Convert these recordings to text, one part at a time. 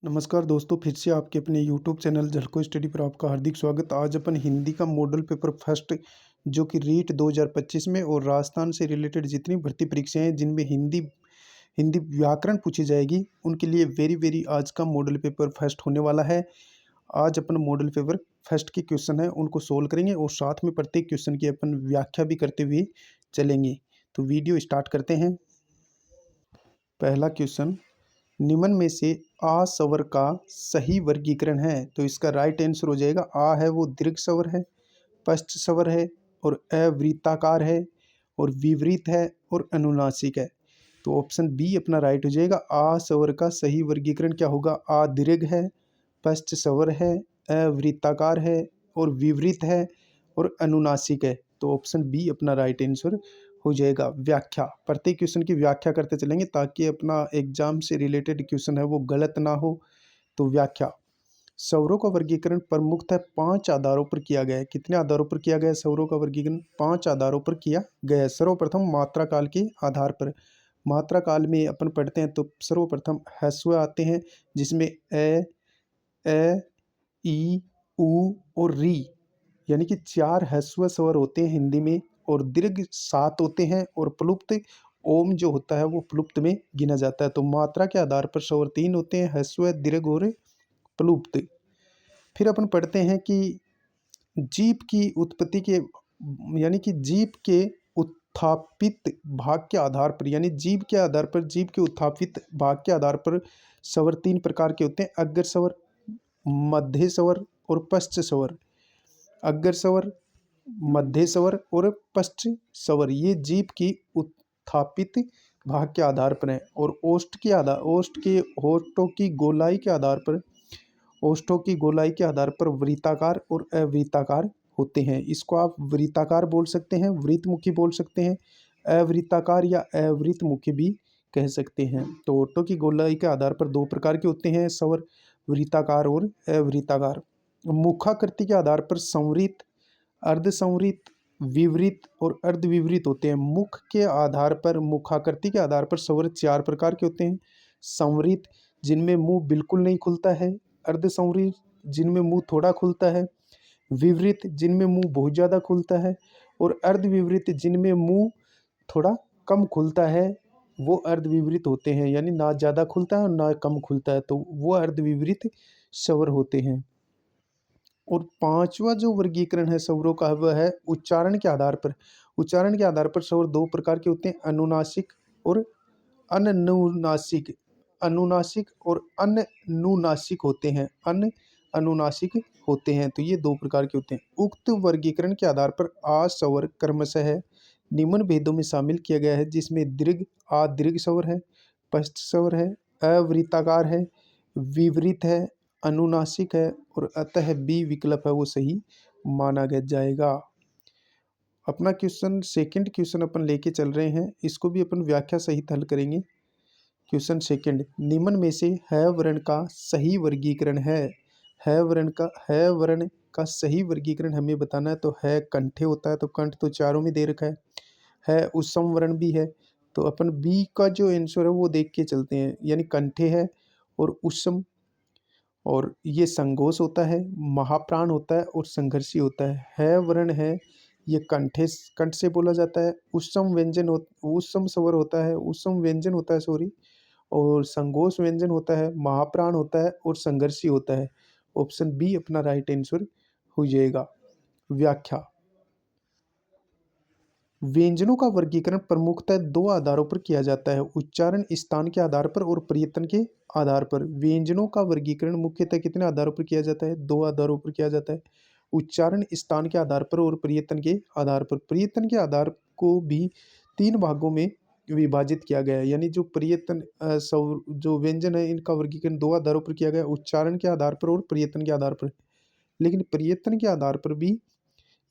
नमस्कार दोस्तों, फिर से आपके अपने यूट्यूब चैनल झलको स्टडी पर आपका हार्दिक स्वागत। आज अपन हिंदी का मॉडल पेपर फर्स्ट जो कि रीट 2025 में और राजस्थान से रिलेटेड जितनी भर्ती परीक्षाएं हैं जिनमें हिंदी हिंदी व्याकरण पूछी जाएगी, उनके लिए वेरी वेरी आज का मॉडल पेपर फर्स्ट होने वाला है। आज अपन मॉडल पेपर फर्स्ट के क्वेश्चन है उनको सोल्व करेंगे और साथ में प्रत्येक क्वेश्चन की अपन व्याख्या भी करते हुए चलेंगे। तो वीडियो स्टार्ट करते हैं। पहला क्वेश्चन, निम्न में से आ स्वर का सही वर्गीकरण है। तो इसका राइट आंसर हो जाएगा आ है वो दीर्घ स्वर है, पश्च स्वर है और अवृत्ताकार है और विवरित है और अनुनासिक है। तो ऑप्शन बी अपना राइट हो जाएगा। आ स्वर का सही वर्गीकरण क्या होगा? आ दीर्घ है, पश्च स्वर है, अवृत्ताकार है और विवरित है और अनुनासिक है। तो ऑप्शन बी अपना राइट आंसर हो जाएगा। व्याख्या, प्रत्येक क्वेश्चन की व्याख्या करते चलेंगे ताकि अपना एग्जाम से रिलेटेड क्वेश्चन है वो गलत ना हो। तो व्याख्या, स्वरों का वर्गीकरण प्रमुखतः 5 आधारों पर किया गया है। कितने आधारों पर किया गया है स्वरों का वर्गीकरण? 5 आधारों पर किया गया है। सर्वप्रथम मात्रा काल के आधार पर। मात्रा काल में अपन पढ़ते हैं तो सर्वप्रथम ह्रस्व आते हैं जिसमें ए, ई, उ और री यानी कि 4 ह्रस्व स्वर होते हैं हिंदी में और दीर्घ 7 होते हैं और प्लुप्त ओम जो होता है वो प्लुप्त में गिना जाता है। तो मात्रा के आधार पर स्वर 3 होते हैं, ह्रस्व, दीर्घ और प्लुप्त। फिर अपन पढ़ते हैं कि जीभ की उत्पत्ति के यानी कि जीभ के उत्थापित भाग के आधार पर यानी जीभ के आधार पर जीभ के उत्थापित भाग के आधार पर स्वर 3 प्रकार के होते हैं। अग्र स्वर, मध्य स्वर और पश्च स्वर। अग्र स्वर, मध्य स्वर और पश्च स्वर ये जीभ की उत्थापित भाग के आधार पर है और ओष्ठ के होठों की गोलाई के आधार पर ओष्ठों की गोलाई के आधार पर वृत्ताकार और अवृत्ताकार होते हैं। इसको आप वृत्ताकार बोल सकते हैं, वृत्तमुखी बोल सकते हैं, अवृत्ताकार या अवृत्तमुखी भी कह सकते हैं। तो होठों की गोलाई के आधार पर 2 प्रकार के होते हैं स्वर, वृत्ताकार और अवृत्ताकार। मुखाकृति के आधार पर संवृत, अर्धसंवृत, विवरित और अर्धविवरित होते हैं। मुख के आधार पर मुखाकृति के आधार पर स्वर 4 प्रकार के होते हैं। संवृत जिनमें मुंह बिल्कुल नहीं खुलता है, अर्धसंवृत जिनमें मुंह थोड़ा खुलता है, विवरित जिनमें मुंह बहुत ज़्यादा खुलता है और अर्धविवरित जिनमें मुंह थोड़ा कम खुलता है। वो अर्धविवरित होते हैं यानी ना ज़्यादा खुलता है और ना कम खुलता है, तो वो अर्धविवरित स्वर होते हैं। और 5वां जो वर्गीकरण है स्वरों का वह है उच्चारण के आधार पर। उच्चारण के आधार पर स्वर 2 प्रकार के होते हैं, अनुनासिक और अननुनासिक। अनुनासिक और अनुनासिक होते हैं, अनुनासिक होते हैं। तो ये 2 प्रकार के होते हैं। उक्त वर्गीकरण के आधार पर आ स्वर क्रमशः निम्न भेदों में शामिल किया गया है जिसमें दीर्घ आ दीर्घ स्वर है, पश्च स्वर है, अवृत्ताकार है, विवरित है, अनुनासिक है और अतः बी विकल्प है वो सही माना गया जाएगा। अपना क्वेश्चन सेकंड क्वेश्चन अपन लेके चल रहे हैं, इसको भी अपन व्याख्या सहित हल करेंगे। क्वेश्चन सेकंड, निम्न में से है वर्ण का सही वर्गीकरण है वर्ण का सही वर्गीकरण हमें बताना है। तो है कंठे होता है, तो कंठ तो चारों में दे रखा है उत्सम वर्ण भी है। तो अपन बी का जो आंसर है वो देख के चलते हैं, यानी कंठे है और उत्सम और ये संघोष होता है, महाप्राण होता है और संघर्षी होता है वर्ण है ये कंठ से बोला जाता है। उत्सम स्वर होता है, उत्सम व्यंजन होता है सॉरी, और संघोष व्यंजन होता है, महाप्राण होता है और संघर्षी होता है। ऑप्शन बी अपना राइट आंसर हो जाएगा। व्याख्या, व्यंजनों का वर्गीकरण प्रमुखतः 2 आधारों पर किया जाता है, उच्चारण स्थान के आधार पर और प्रयत्न के आधार पर। व्यंजनों का वर्गीकरण मुख्यतः कितने आधारों पर किया जाता है? 2 आधारों पर किया जाता है, उच्चारण स्थान के आधार पर और प्रयत्न के आधार पर। प्रयत्न के आधार को भी 3 भागों में विभाजित किया गया है, यानी जो जो व्यंजन है इनका वर्गीकरण 2 आधारों पर किया गया है, उच्चारण के आधार पर और प्रयत्न के आधार पर। लेकिन प्रयत्न के आधार पर भी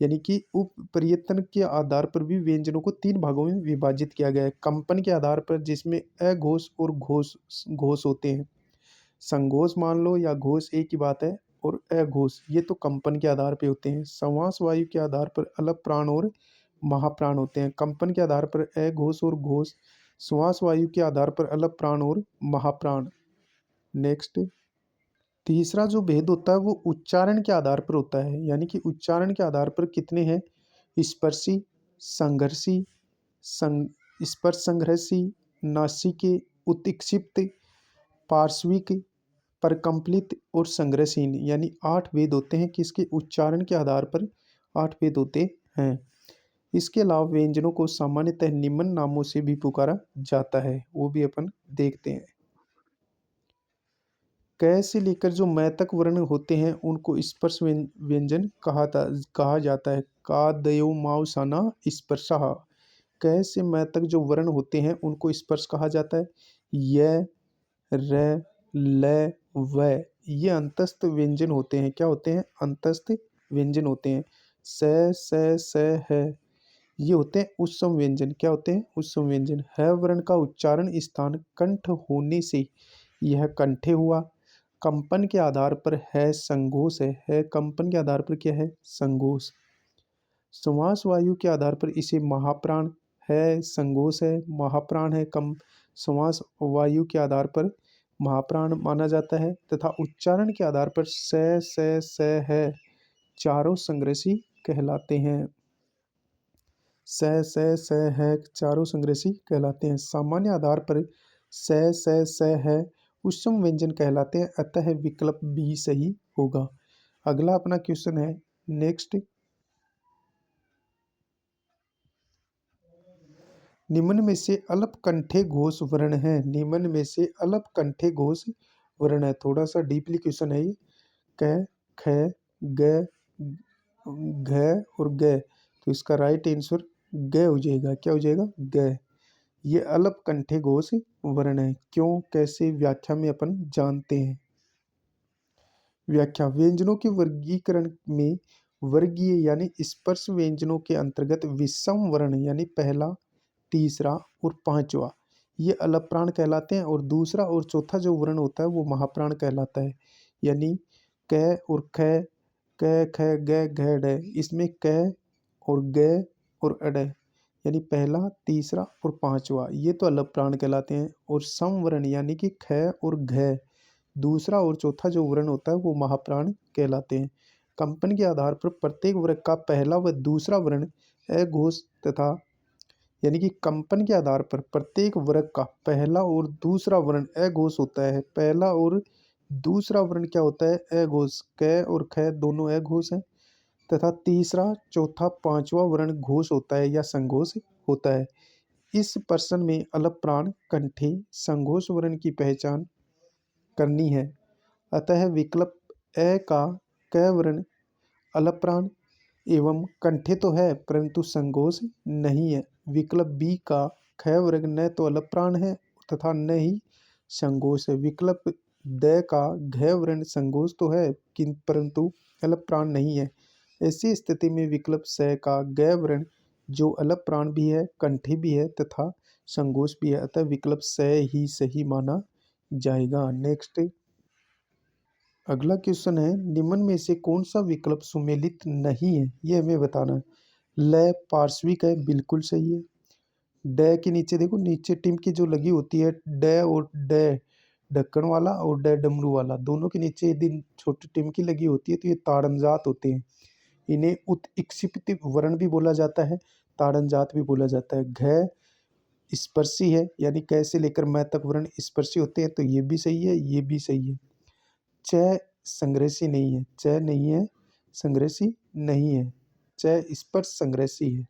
यानी कि उप प्रयत्न के आधार पर भी व्यंजनों को 3 भागों में विभाजित किया गया है। कंपन के आधार पर जिसमें अघोष और घोष घोष होते हैं। संघोष मान लो या घोष एक ही बात है, और अघोष ये तो कंपन के आधार पे होते हैं। समास वायु के आधार पर अलग प्राण और महाप्राण होते हैं। कंपन के आधार पर अघोष और घोष, श्वास वायु के आधार पर अलग प्राण और महाप्राण। नेक्स्ट, तीसरा जो भेद होता है वो उच्चारण के आधार पर होता है, यानी कि उच्चारण के आधार पर कितने हैं? स्पर्शी, संघर्षी, सं स्पर्श संघर्षी, नासिके, उत्क्षिप्त, पार्श्विक, परकंपलित और संग्रहशील, यानी 8 भेद होते हैं किसके? उच्चारण के आधार पर 8 भेद होते हैं। इसके अलावा व्यंजनों को सामान्यतः निम्न नामों से भी पुकारा जाता है, वो भी अपन देखते हैं। क से लेकर जो मै तक वर्ण होते हैं उनको स्पर्श व्यंजन कहा जाता है। का, दयो, माव, साना, स्पर्शः। क से मै तक जो वर्ण होते हैं उनको स्पर्श कहा जाता है। य, र, ल, व, ये अंतस्थ व्यंजन होते हैं। क्या होते हैं? अंतस्थ व्यंजन होते हैं। स, है, ये होते हैं उत्सव व्यंजन। क्या होते हैं? उत्सव व्यंजन। ह वर्ण का उच्चारण स्थान कंठ होने से यह कंठे हुआ। कंपन के आधार पर है संघोष है कंपन के आधार पर क्या है? संघोष। श्वास वायु के आधार पर इसे महाप्राण है संघोष है, महाप्राण है कम। श्वास वायु के आधार पर महाप्राण माना जाता है तथा उच्चारण के आधार पर स है चारों संग्रसी कहलाते हैं। स है चारों संग्रसी कहलाते हैं। सामान्य आधार पर स है उत्सव व्यंजन कहलाते हैं, अतः विकल्प बी सही होगा। अगला अपना क्वेश्चन है नेक्स्ट। निम्न में से अल्पकंठे घोष वर्ण है। निम्न में से अल्पकंठे घोष वर्ण है। थोड़ा सा डीपली क्वेश्चन है ये। क, ख, ग, घ और ग, तो इसका राइट आंसर ग हो जाएगा। क्या हो जाएगा? ग। ये अल्पकंठे घोष वर्ण है। क्यों, कैसे, व्याख्या में अपन जानते हैं। व्याख्या। व्यंजनों के वर्गीकरण में वर्गीय यानी स्पर्श व्यंजनों के अंतर्गत विषम वर्ण यानी पहला, तीसरा और पांचवा ये अलप्राण कहलाते हैं, और दूसरा और चौथा जो वर्ण होता है वो महाप्राण कहलाता है। यानी क और ख, क, ख, ग, घ, ड, इसमें क और ग और अड यानी पहला, तीसरा और पांचवा ये तो अलप्राण कहलाते हैं। और सम वर्ण यानी कि ख और घ दूसरा और चौथा जो वर्ण होता है वो महाप्राण कहलाते हैं। कंपन के आधार पर प्रत्येक वर्ग का पहला व दूसरा वर्ण अघोष तथा यानी कि कंपन के आधार पर प्रत्येक वर्ग का पहला और दूसरा वर्ण अघोष होता है। पहला और दूसरा वर्ण क्या होता है? अघोष। क और ख दोनों अघोष हैं तथा तीसरा, चौथा, पांचवा वर्ण घोष होता है या संघोष होता है। इस प्रश्न में अलप्राण कंठे संघोष वर्ण की पहचान करनी है, अतः विकल्प ए का क वर्ण अलप्राण एवं कंठे तो है परंतु संघोष नहीं है। विकल्प बी का ख वर्ग न तो अलप्राण है तथा न ही संघोष है। विकल्प द का घ वर्ण संघोष तो है परंतु अलप्राण नहीं है। ऐसी स्थिति में विकल्प स का ग वर्ण जो अलप्राण भी है, कंठे भी है तथा संघोष भी है, अतः विकल्प स ही सही माना जाएगा। नेक्स्ट अगला क्वेश्चन है निम्न में से कौन सा विकल्प सुमेलित नहीं है, ये हमें बताना है। ल पार्श्विक है, बिल्कुल सही है। ड के नीचे देखो, नीचे टिम की जो लगी होती है ड और ड ढक्कन वाला और ड डमरू वाला, दोनों के नीचे यदि छोटी टिमकी लगी होती है तो ये ताड़नजात होते हैं। इन्हें उत्क्षिप्त वर्ण भी बोला जाता है, ताड़नजात भी बोला जाता है। घ स्पर्शी है, यानी क से लेकर मैं तक वर्ण स्पर्शी होते हैं, तो ये भी सही है, ये भी सही है। च संग्रहशी नहीं है, च नहीं है, संग्रहशी नहीं है, च स्पर्श संग्रहशी है।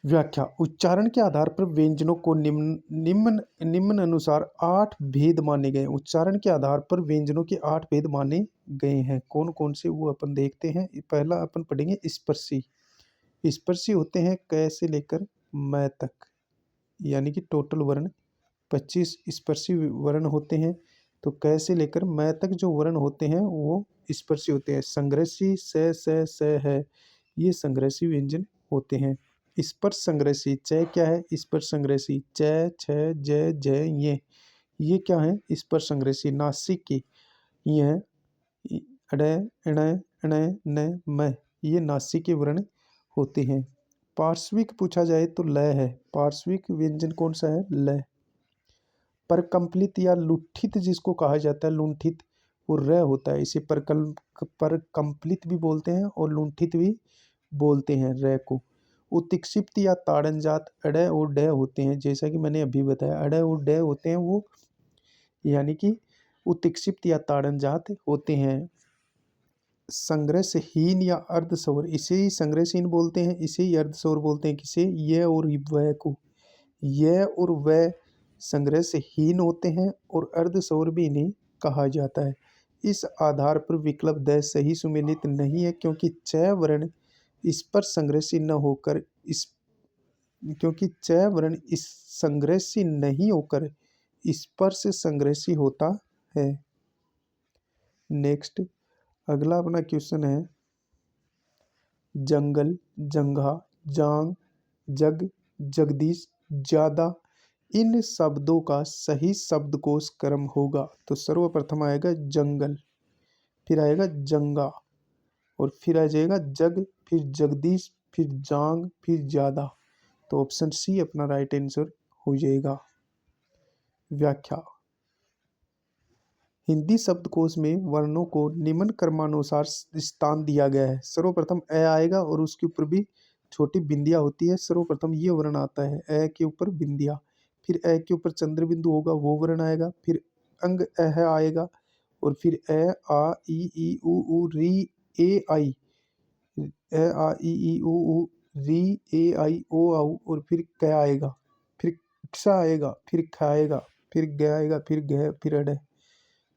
व्याख्या। उच्चारण के आधार पर व्यंजनों को निम्न अनुसार 8 भेद माने गए। उच्चारण के आधार पर व्यंजनों के 8 भेद माने गए हैं। कौन कौन से वो अपन देखते हैं। पहला अपन पढ़ेंगे स्पर्शी। स्पर्शी होते हैं क से लेकर मैं तक, यानी कि टोटल वर्ण 25 स्पर्शी वर्ण होते हैं। तो क से लेकर मैं तक जो वर्ण होते हैं वो स्पर्शी होते हैं। संग्रहशी स है, ये संग्रहशी व्यंजन होते हैं। स्पर्श संग्रहशी च क्या है? स्पर्श संग्रहशी च, छ, ज, ज, ये क्या है? स्पर्श संग्रहशी। नासिक की ये है अड़, इण, ण, न, म, ये नासिक के वर्ण होते हैं। पार्श्विक पूछा जाए तो ल है। पार्श्विक व्यंजन कौन सा है? ल। परकम्पलित या लुठित जिसको कहा जाता है, लुंठित, वो र होता है। इसे परकम्पलित भी बोलते हैं और लुंठित भी बोलते हैं र को। उत्क्षिप्त या ताड़नजात अड और ड होते हैं, जैसा कि मैंने अभी बताया अड और ड होते हैं वो, यानी कि उत्क्षिप्त या ताड़नजात होते हैं। संग्रहहीन या अर्धस्वर, इसे ही संग्रहहीन बोलते हैं, इसे ही अर्धस्वर बोलते हैं। किसे? यह और वह को। यह और वह संग्रहहीन होते हैं और अर्धस्वर भी इन्हें कहा जाता है। इस आधार पर विकल्प द सही सुमेलित नहीं है, क्योंकि च वर्ण स्पर्श संग्रहशील न होकर इस क्योंकि च वर्ण इस संग्रहशील नहीं होकर स्पर्श संग्रहशील होता है। नेक्स्ट, अगला अपना क्वेश्चन है, जंगल, जंघा, जांग, जग, जगदीश, ज्यादा, इन शब्दों का सही शब्दकोश क्रम होगा। तो सर्वप्रथम आएगा जंगल, फिर आएगा जंगा, और फिर आ जाएगा जग, फिर जगदीश, फिर जांग, फिर ज्यादा। तो ऑप्शन सी अपना राइट आंसर हो जाएगा। व्याख्या, हिंदी शब्दकोश में वर्णों को निम्न क्रमानुसार स्थान दिया गया है। सर्वप्रथम अ आएगा और उसके ऊपर भी छोटी बिंदिया होती है। सर्वप्रथम ये वर्ण आता है, अ के ऊपर बिंदिया, फिर अ के ऊपर चंद्र बिंदु होगा, वो वर्ण आएगा, फिर अंग अह आएगा, और फिर अ आ ई उ री ए आई, अ आ ई उ री ए आई ओ आउ, और फिर क आएगा, फिर क्ष आएगा, फिर ख आएगा, फिर ग आएगा, फिर घ, फिर अड,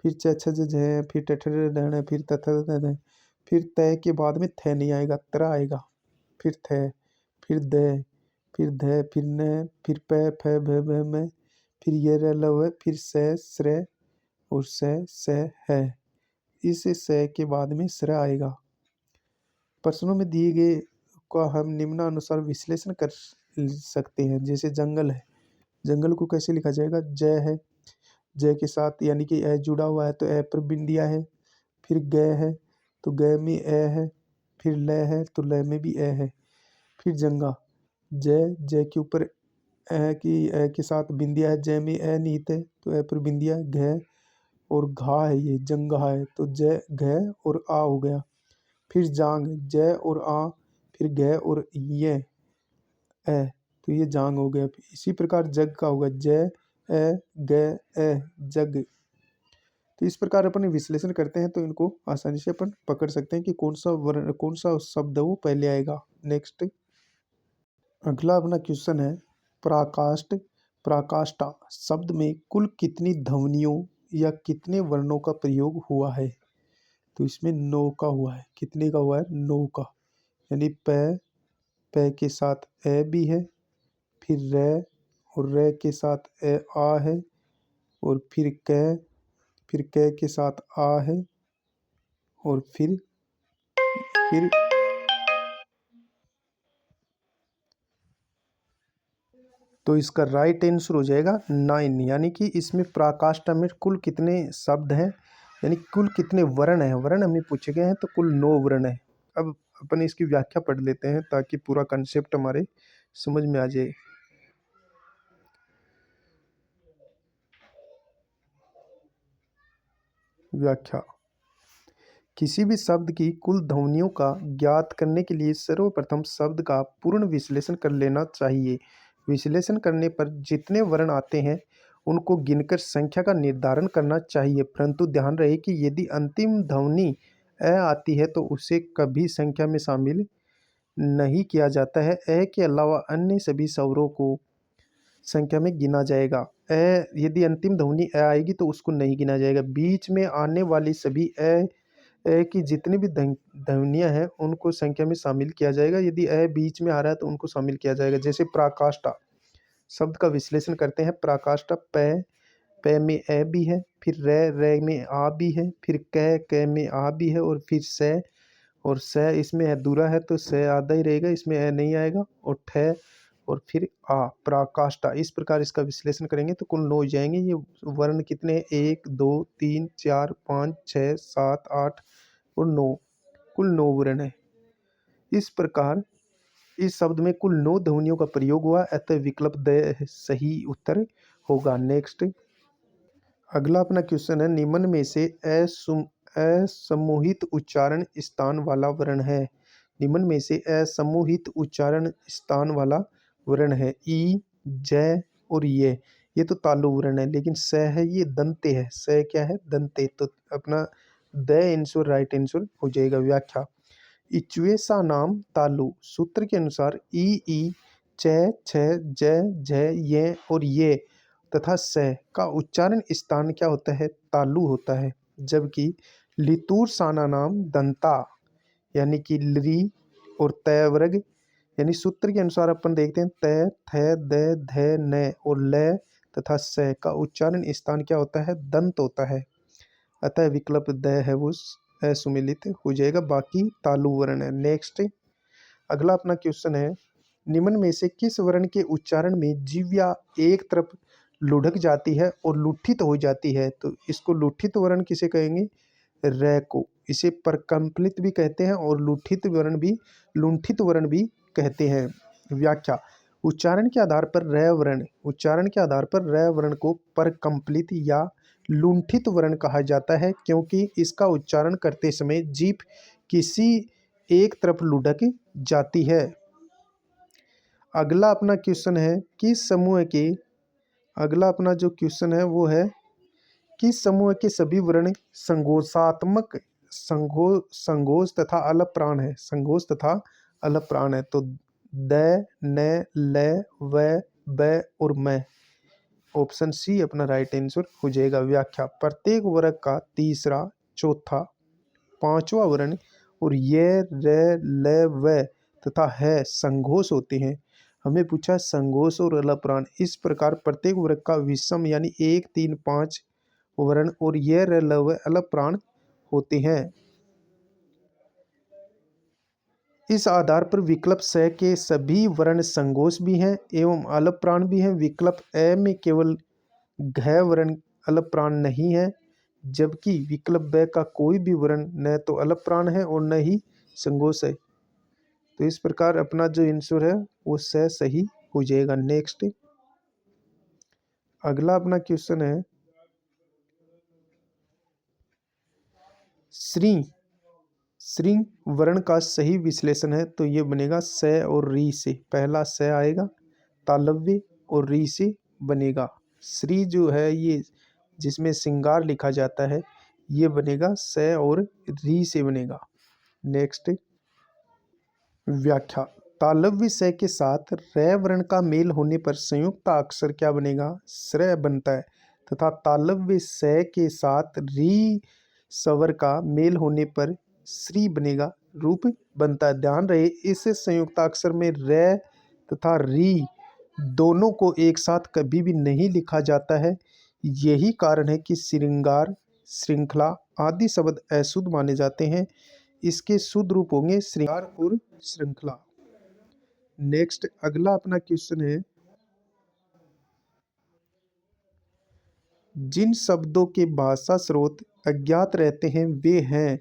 फिर च छ ज झ, फिर ट ठ ड ढ, फिर त थ द ध, फिर त के बाद में थ नहीं आएगा, त्र आएगा, फिर थ, फिर द, फिर ध, फिर न, फिर प फ भ भ म, फिर ये र ल व, फिर स स्र, और स है। इस स के बाद में स्र आएगा। प्रश्नों में दिए गए का हम निम्नानुसार विश्लेषण कर सकते हैं। जैसे जंगल है, जंगल को कैसे लिखा जाएगा? जय है, जय के साथ यानी कि ए जुड़ा हुआ है तो ए पर बिंदिया है। फिर ग है तो ग में ए है, फिर ल है तो ल में भी ए है। फिर जंगा, जय, जय के ऊपर ए के साथ बिंदिया है, जय में ए निहित है तो ए पर बिंदिया, घ और घा है, ये जंगा है तो जय घ और आ हो गया। फिर जांग, जय और आ, फिर घ और ये ए, तो ये जांग हो गया। इसी प्रकार जग का होगा, जय ए ग ए जग। तो इस प्रकार अपन विश्लेषण करते हैं तो इनको आसानी से अपन पकड़ सकते हैं कि कौन सा वर्ण, कौन सा शब्द वो पहले आएगा। नेक्स्ट, अगला अपना क्वेश्चन है, प्राकाष्ठ, प्राकाष्ठा शब्द में कुल कितनी ध्वनियों या कितने वर्णों का प्रयोग हुआ है? तो इसमें 9 का हुआ है। कितने का हुआ है? 9 का, यानी प, प के साथ ए भी है, फिर रे, और रे के साथ ए आ है, और फिर क के साथ आ है, और फिर तो इसका राइट आंसर हो जाएगा 9। यानी कि इसमें प्राकाष्ठा में कुल कितने शब्द हैं, यानी कुल कितने वर्ण हैं। वर्ण हमें पूछे गए हैं तो कुल 9 वर्ण है। अब अपन इसकी व्याख्या पढ़ लेते हैं ताकि पूरा कंसेप्ट हमारे समझ में आ जाए। व्याख्या, किसी भी शब्द की कुल ध्वनियों का ज्ञात करने के लिए सर्वप्रथम शब्द का पूर्ण विश्लेषण कर लेना चाहिए। विश्लेषण करने पर जितने वर्ण आते हैं उनको गिनकर संख्या का निर्धारण करना चाहिए, परंतु ध्यान रहे कि यदि अंतिम ध्वनि अ आती है तो उसे कभी संख्या में शामिल नहीं किया जाता है। अ के अलावा अन्य सभी स्वरों को संख्या में गिना जाएगा। यदि अंतिम ध्वनि अ आएगी तो उसको नहीं गिना जाएगा। बीच में आने वाली सभी की जितनी भी ध्वनियाँ हैं उनको संख्या में शामिल किया जाएगा। यदि बीच में आ रहा है तो उनको शामिल किया जाएगा। जैसे प्राकाष्ठा शब्द का विश्लेषण करते हैं। प्राकाष्ठा प में ए भी है, फिर रे में आ भी है, फिर क में आ भी है, और फिर स, और स इसमें है दूरा है तो स आधा ही रहेगा, इसमें ए नहीं आएगा, और ठ, और फिर आ, प्राकाष्ठा। इस प्रकार इसका विश्लेषण करेंगे तो कुल 9 हो जाएंगे। ये वर्ण कितने हैं? 1 2 3 4 5 6 7 8 और 9, कुल 9 वर्ण है। इस प्रकार इस शब्द में कुल 9 ध्वनियों का प्रयोग हुआ, अतः विकल्प द सही उत्तर होगा। नेक्स्ट, अगला अपना क्वेश्चन है, निम्न में से असमूहित उच्चारण स्थान वाला वर्ण है। निम्न में से असमूहित उच्चारण स्थान वाला वर्ण है। ई, जय और ये तो तालु वर्ण है, लेकिन स है ये दंते है। स क्या है? दंते। तो अपना द आंसर राइट आंसर हो जाएगा। व्याख्या, इचुए सा नाम तालु। सूत्र के अनुसार ई, च, छ, ज, झ, ये और ये तथा स का उच्चारण स्थान क्या होता है? तालु होता है। जबकि लितूर साना नाम दंता यानी कि लरी और तय वर्ग, यानी सूत्र के अनुसार अपन देखते हैं त, थ, द, ध, न और ल तथा स का उच्चारण स्थान क्या होता है? दंत होता है। अतः विकल्प द है वो असुमिलित हो जाएगा, बाकी तालु वर्ण है। नेक्स्ट, अगला अपना क्वेश्चन है, निम्न में से किस वर्ण के उच्चारण में जीव्या एक तरफ लुढ़क जाती है और लुठित हो जाती है? तो इसको लुठित वर्ण किसे कहेंगे? र को। इसे परकंपलित भी कहते हैं और लुठित वर्ण भी, लुंठित वर्ण भी कहते हैं। व्याख्या, उच्चारण के आधार पर र वर्ण को परकंपलित या लुंठित वर्ण कहा जाता है, क्योंकि इसका उच्चारण करते समय जीभ किसी एक तरफ लुढ़क जाती है। अगला अपना क्वेश्चन है, किस समूह के अगला अपना जो क्वेश्चन है वो है, किस समूह के सभी वर्ण संघोषात्मक संघोष तथा अलप प्राण है? संघोष तथा अलप प्राण है। तो द, न, ल, व, ब और मैं। ऑप्शन सी अपना राइट आंसर हो जाएगा। व्याख्या, प्रत्येक वर्ग का तीसरा, चौथा, पांचवा वर्ण और ये, र, ल, व तथा है संघोष होते हैं। हमें पूछा संघोष और अलप प्राण। इस प्रकार प्रत्येक वर्ग का विषम यानी 1, 3, 5 वर्ण और ये, र, ल, व अलप प्राण होते हैं। इस आधार पर विकल्प स के सभी वर्ण संघोष भी हैं एवं अलप प्राण भी हैं। विकल्प अ में केवल घ वर्ण अलप प्राण नहीं है, जबकि विकल्प ब का कोई भी वर्ण न तो अलप प्राण है और न ही संघोष है। तो इस प्रकार अपना जो आंसर है वो स सही हो जाएगा। नेक्स्ट, अगला अपना क्वेश्चन है, श्री वर्ण का सही विश्लेषण है। तो ये बनेगा स और री से। पहला स आएगा तालव्य और री से बनेगा। श्री जो है ये जिसमें श्रृंगार लिखा जाता है, ये बनेगा स और री से बनेगा। नेक्स्ट, व्याख्या, तालव्य स के साथ र वर्ण का मेल होने पर संयुक्त अक्षर क्या बनेगा? श्र बनता है। तथा तालव्य स के साथ री स्वर का मेल होने पर श्री बनेगा, रूप बनता है। ध्यान रहे, इस संयुक्ताक्षर में र तथा री दोनों को एक साथ कभी भी नहीं लिखा जाता है। यही कारण है कि श्रृंगार, श्रृंखला आदि शब्द अशुद्ध माने जाते हैं। इसके शुद्ध रूप होंगे श्रृंगार और श्रृंखला। नेक्स्ट, अगला अपना क्वेश्चन है, जिन शब्दों के भाषा स्रोत अज्ञात रहते हैं वे हैं,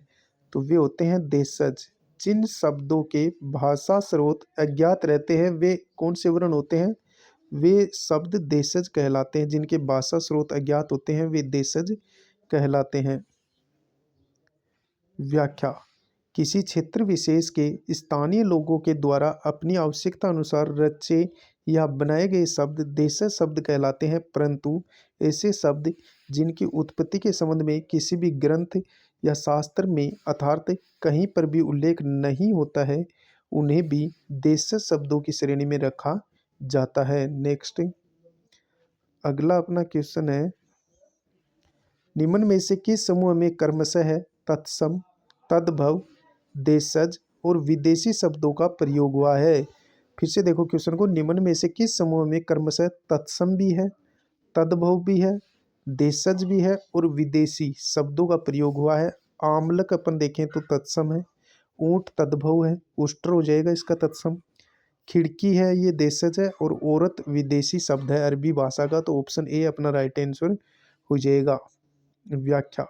तो वे होते हैं देशज। जिन शब्दों के भाषा स्रोत अज्ञात रहते हैं वे कौन से वर्ण होते हैं? वे शब्द देशज कहलाते हैं। जिनके भाषा स्रोत अज्ञात होते हैं वे देशज कहलाते हैं। व्याख्या, किसी क्षेत्र विशेष के स्थानीय लोगों के द्वारा अपनी आवश्यकता अनुसार रचे या बनाए गए शब्द देशज शब्द कहलाते हैं, परंतु ऐसे शब्द जिनकी उत्पत्ति के संबंध में किसी भी ग्रंथ या शास्त्र में अर्थात कहीं पर भी उल्लेख नहीं होता है, उन्हें भी देशज शब्दों की श्रेणी में रखा जाता है। नेक्स्ट, अगला अपना क्वेश्चन है, निम्न में से किस समूह में कर्मशः है तत्सम, तद्भव, देशज और विदेशी शब्दों का प्रयोग हुआ है? फिर से देखो क्वेश्चन को, निम्न में से किस समूह में कर्मशः तत्सम भी है, तद्भव भी है, देशज भी है और विदेशी शब्दों का प्रयोग हुआ है? आमलक अपन देखें तो तत्सम है, ऊंट तद्भव है, उष्ट्र हो जाएगा इसका तत्सम, खिड़की है ये देशज है और औरत विदेशी शब्द है अरबी भाषा का। तो ऑप्शन ए अपना राइट आंसर हो जाएगा। व्याख्या,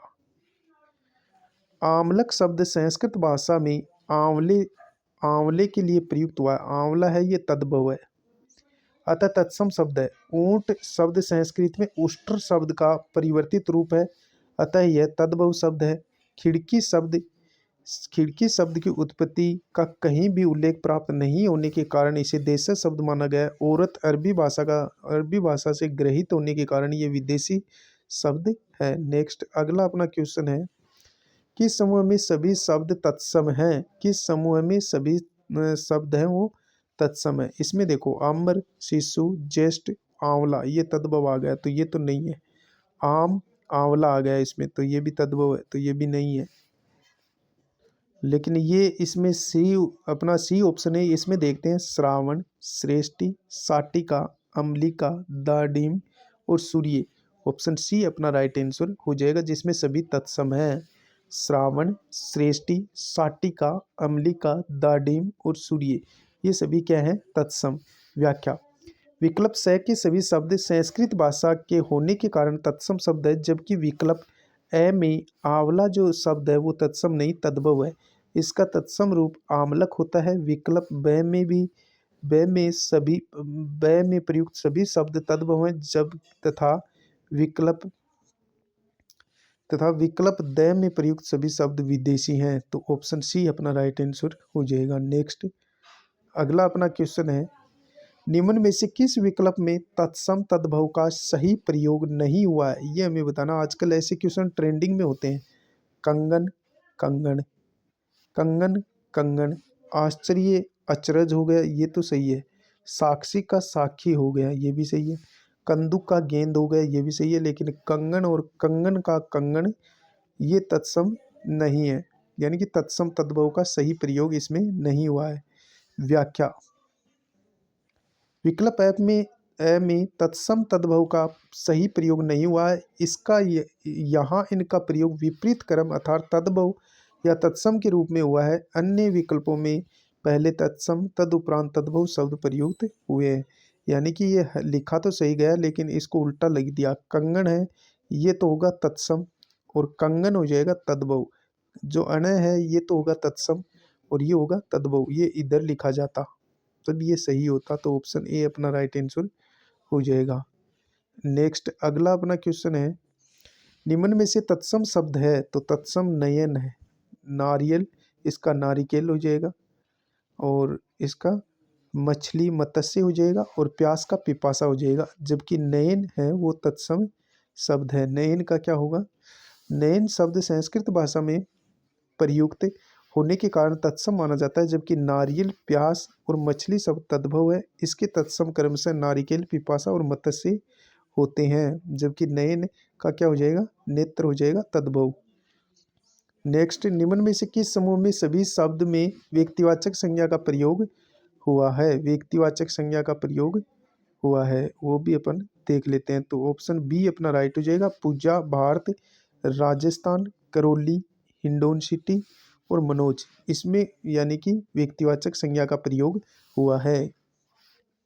आमलक शब्द संस्कृत भाषा में आंवले के लिए प्रयुक्त हुआ है। आंवला है ये तद्भव है। अतः तत्सम शब्द है। ऊंट शब्द संस्कृत में उष्ट्र शब्द का परिवर्तित रूप है, अतः यह तद्भव शब्द है। खिड़की शब्द की उत्पत्ति का कहीं भी उल्लेख प्राप्त नहीं होने के कारण इसे देशज शब्द माना गया है। औरत अरबी भाषा से ग्रहित होने के कारण ये विदेशी शब्द है। नेक्स्ट अगला अपना क्वेश्चन है, किस समूह में सभी शब्द तत्सम हैं? किस समूह में सभी शब्द हैं वो तत्सम है? इसमें देखो आम्र, शिशु, ज्येष्ठ, आंवला, ये तद्भव आ गया, तो ये तो नहीं है। आम, आंवला आ गया इसमें, तो ये भी तद्भव है, तो ये भी नहीं है। लेकिन ये इसमें सी ऑप्शन है, इसमें देखते हैं श्रावण, श्रेष्ठी, साटिका, अम्लिका, दाडिम और सूर्य। ऑप्शन सी अपना राइट आंसर हो जाएगा, जिसमें सभी तत्सम है। श्रावण, श्रेष्ठी, साटिका, अम्लिका, दाडिम और सूर्य, ये सभी क्या है? तत्सम। व्याख्या, विकल्प स के सभी शब्द संस्कृत भाषा के होने के कारण तत्सम शब्द है, जबकि विकल्प ए में आंवला जो शब्द है वो तत्सम नहीं तद्भव है, इसका तत्सम रूप आमलक होता है। विकल्प ब में प्रयुक्त सभी शब्द तद्भव हैं, जब विकल्प द में प्रयुक्त सभी शब्द विदेशी हैं, तो ऑप्शन सी अपना राइट आंसर हो जाएगा। नेक्स्ट अगला अपना क्वेश्चन है, निम्न में से किस विकल्प में तत्सम तद्भव का सही प्रयोग नहीं हुआ है? ये हमें बताना। आजकल ऐसे क्वेश्चन ट्रेंडिंग में होते हैं। कंगन, कंगन, कंगन, कंगन, आश्चर्य, अचरज हो गया, ये तो सही है। साक्षी का साक्षी हो गया, ये भी सही है। कंदुक का गेंद हो गया, ये भी सही है। लेकिन कंगन और कंगन का कंगन, ये तत्सम नहीं है, यानी कि तत्सम तद्भव का सही प्रयोग इसमें नहीं हुआ है। व्याख्या, विकल्प ए में तत्सम तद्भव का सही प्रयोग नहीं हुआ है, इसका यहाँ इनका प्रयोग विपरीत क्रम अर्थात तद्भव या तत्सम के रूप में हुआ है। अन्य विकल्पों में पहले तत्सम तदुपरांत तद्भव शब्द प्रयुक्त हुए हैं, यानी कि ये लिखा तो सही गया लेकिन इसको उल्टा लिख दिया। कंगन है ये तो होगा तत्सम और कंगन हो जाएगा तद्भव। जो अनय है ये तो होगा तत्सम और ये होगा तद्भव, ये इधर लिखा जाता तब ये सही होता, तो ऑप्शन ए अपना राइट आंसर हो जाएगा। नेक्स्ट अगला अपना क्वेश्चन है, निम्न में से तत्सम शब्द है, तो तत्सम नयन है। नारियल, इसका नारिकेल हो जाएगा, और इसका मछली मत्स्य हो जाएगा, और प्यास का पिपासा हो जाएगा। जबकि नयन है वो तत्सम शब्द है। नयन का क्या होगा? नयन शब्द संस्कृत भाषा में प्रयुक्त होने के कारण तत्सम माना जाता है, जबकि नारियल, प्यास और मछली शब्द तद्भव है। इसके तत्सम क्रम से नारिकेल, पिपासा और मत्स्य होते हैं, जबकि नयन का क्या हो जाएगा? नेत्र हो जाएगा तद्भव। नेक्स्ट, निम्न में से किस समूह में सभी शब्द में व्यक्तिवाचक संज्ञा का प्रयोग हुआ है? व्यक्तिवाचक संज्ञा का प्रयोग हुआ है वो भी अपन देख लेते हैं, तो ऑप्शन बी अपना राइट हो जाएगा। पूजा, भारत, राजस्थान, करौली, हिंडोन सिटी और मनोज, इसमें यानी कि व्यक्तिवाचक संज्ञा का प्रयोग हुआ है।